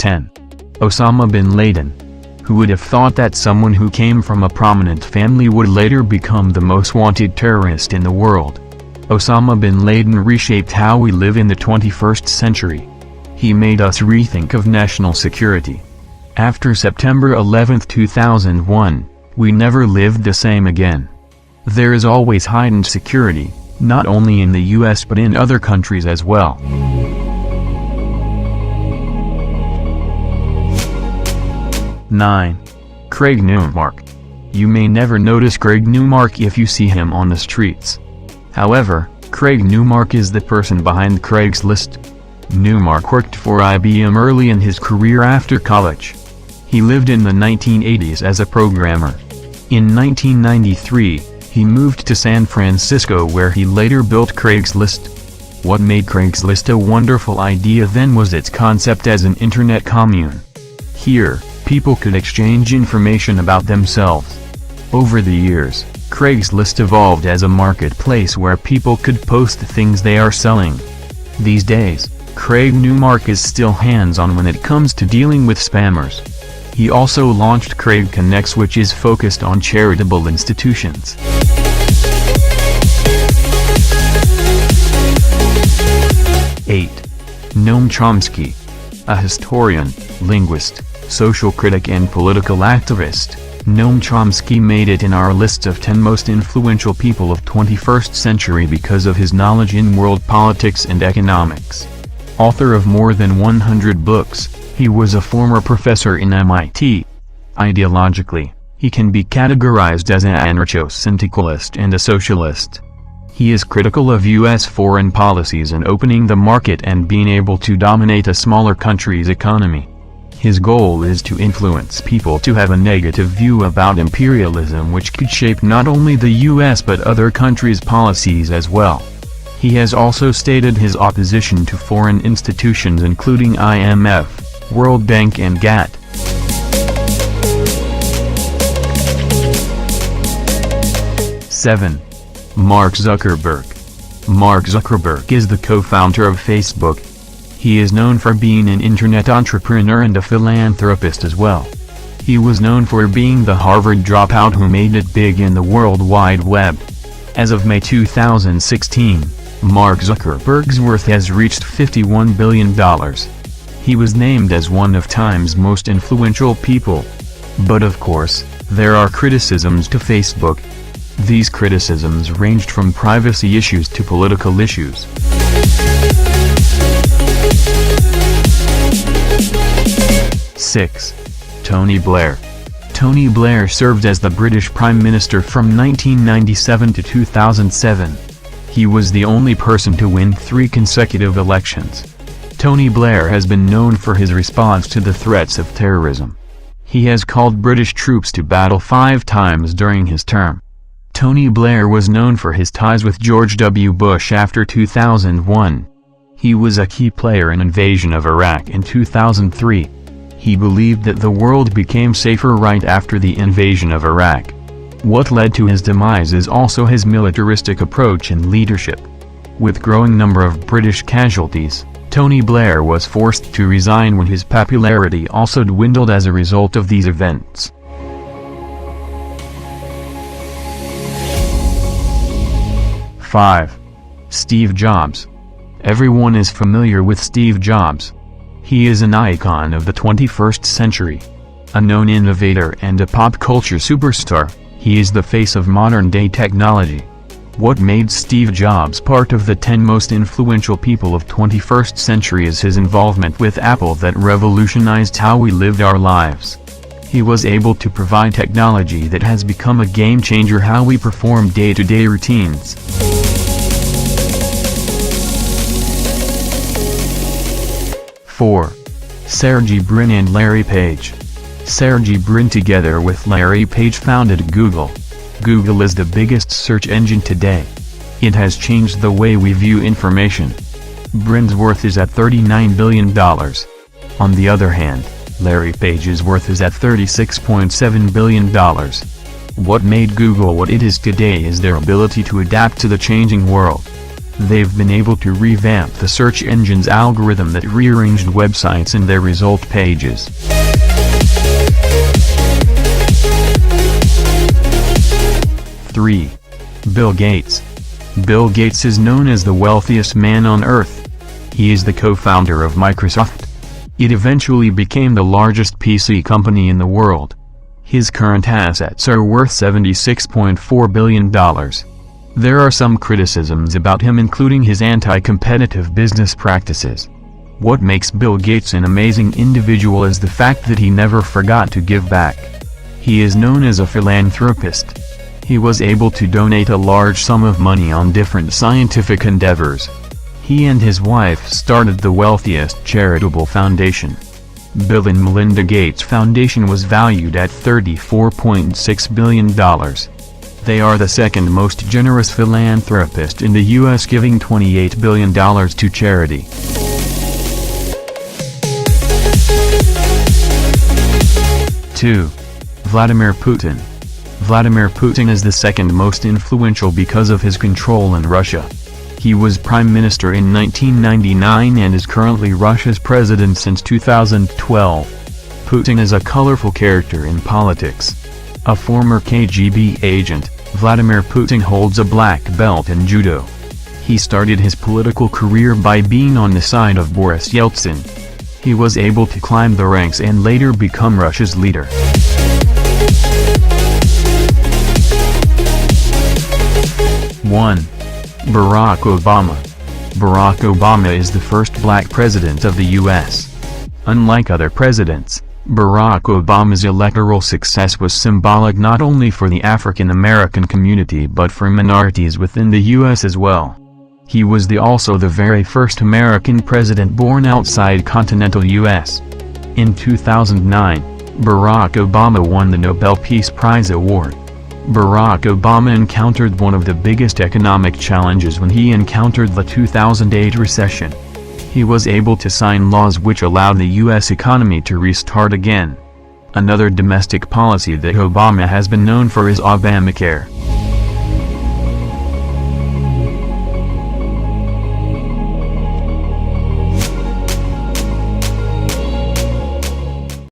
10. Osama Bin Laden. Who would have thought that someone who came from a prominent family would later become the most wanted terrorist in the world? Osama Bin Laden reshaped how we live in the 21st century. He made us rethink of national security. After September 11, 2001, we never lived the same again. There is always heightened security, not only in the US but in other countries as well. 9. Craig Newmark. You may never notice Craig Newmark if you see him on the streets. However, Craig Newmark is the person behind Craigslist. Newmark worked for IBM early in his career after college. He lived in the 1980s as a programmer. In 1993, he moved to San Francisco where he later built Craigslist. What made Craigslist a wonderful idea then was its concept as an internet commune. Here, people could exchange information about themselves. Over the years, Craigslist evolved as a marketplace where people could post the things they are selling. These days, Craig Newmark is still hands-on when it comes to dealing with spammers. He also launched Craig Connects, which is focused on charitable institutions. 8. Noam Chomsky. A historian, linguist, social critic and political activist, Noam Chomsky made it in our list of 10 most influential people of 21st century because of his knowledge in world politics and economics. Author of more than 100 books, he was a former professor in MIT. Ideologically, he can be categorized as an anarcho-syndicalist and a socialist. He is critical of U.S. foreign policies and opening the market and being able to dominate a smaller country's economy. His goal is to influence people to have a negative view about imperialism, which could shape not only the U.S. but other countries' policies as well. He has also stated his opposition to foreign institutions including IMF, World Bank and GATT. 7. Mark Zuckerberg. Mark Zuckerberg is the co-founder of Facebook. He is known for being an internet entrepreneur and a philanthropist as well. He was known for being the Harvard dropout who made it big in the World Wide Web. As of May 2016, Mark Zuckerberg's worth has reached $51 billion. He was named as one of Time's most influential people. But of course, there are criticisms to Facebook. These criticisms ranged from privacy issues to political issues. 6. Tony Blair. Tony Blair served as the British Prime Minister from 1997 to 2007. He was the only person to win 3 consecutive elections. Tony Blair has been known for his response to the threats of terrorism. He has called British troops to battle 5 times during his term. Tony Blair was known for his ties with George W. Bush after 2001. He was a key player in invasion of Iraq in 2003. He believed that the world became safer right after the invasion of Iraq. What led to his demise is also his militaristic approach and leadership. With growing number of British casualties, Tony Blair was forced to resign when his popularity also dwindled as a result of these events. 5. Steve Jobs. Everyone is familiar with Steve Jobs. He is an icon of the 21st century. A known innovator and a pop culture superstar, he is the face of modern-day technology. What made Steve Jobs part of the 10 most influential people of 21st century is his involvement with Apple that revolutionized how we lived our lives. He was able to provide technology that has become a game-changer how we perform day-to-day routines. 4. Sergey Brin and Larry Page. Sergey Brin together with Larry Page founded Google. Google is the biggest search engine today. It has changed the way we view information. Brin's worth is at $39 billion. On the other hand, Larry Page's worth is at $36.7 billion. What made Google what it is today is their ability to adapt to the changing world. They've been able to revamp the search engine's algorithm that rearranged websites and their result pages. Three. Bill Gates. Bill Gates is known as the wealthiest man on earth. He is the co-founder of Microsoft. It eventually became the largest PC company in the world. His current assets are worth $76.4 billion. There are some criticisms about him, including his anti-competitive business practices. What makes Bill Gates an amazing individual is the fact that he never forgot to give back. He is known as a philanthropist. He was able to donate a large sum of money on different scientific endeavors. He and his wife started the wealthiest charitable foundation. Bill and Melinda Gates Foundation was valued at $34.6 billion. They are the second most generous philanthropist in the U.S., giving $28 billion to charity. Two. Vladimir Putin. Vladimir Putin is the second most influential because of his control in Russia. He was prime minister in 1999 and is currently Russia's president since 2012. Putin is a colorful character in politics. A former KGB agent, Vladimir Putin holds a black belt in judo. He started his political career by being on the side of Boris Yeltsin. He was able to climb the ranks and later become Russia's leader. 1. Barack Obama. Barack Obama is the first black president of the U.S. Unlike other presidents, Barack Obama's electoral success was symbolic not only for the African American community but for minorities within the U.S. as well. He was also the very first American president born outside continental U.S. In 2009, Barack Obama won the Nobel Peace Prize award. Barack Obama encountered one of the biggest economic challenges when he encountered the 2008 recession. He was able to sign laws which allowed the U.S. economy to restart again. Another domestic policy that Obama has been known for is Obamacare.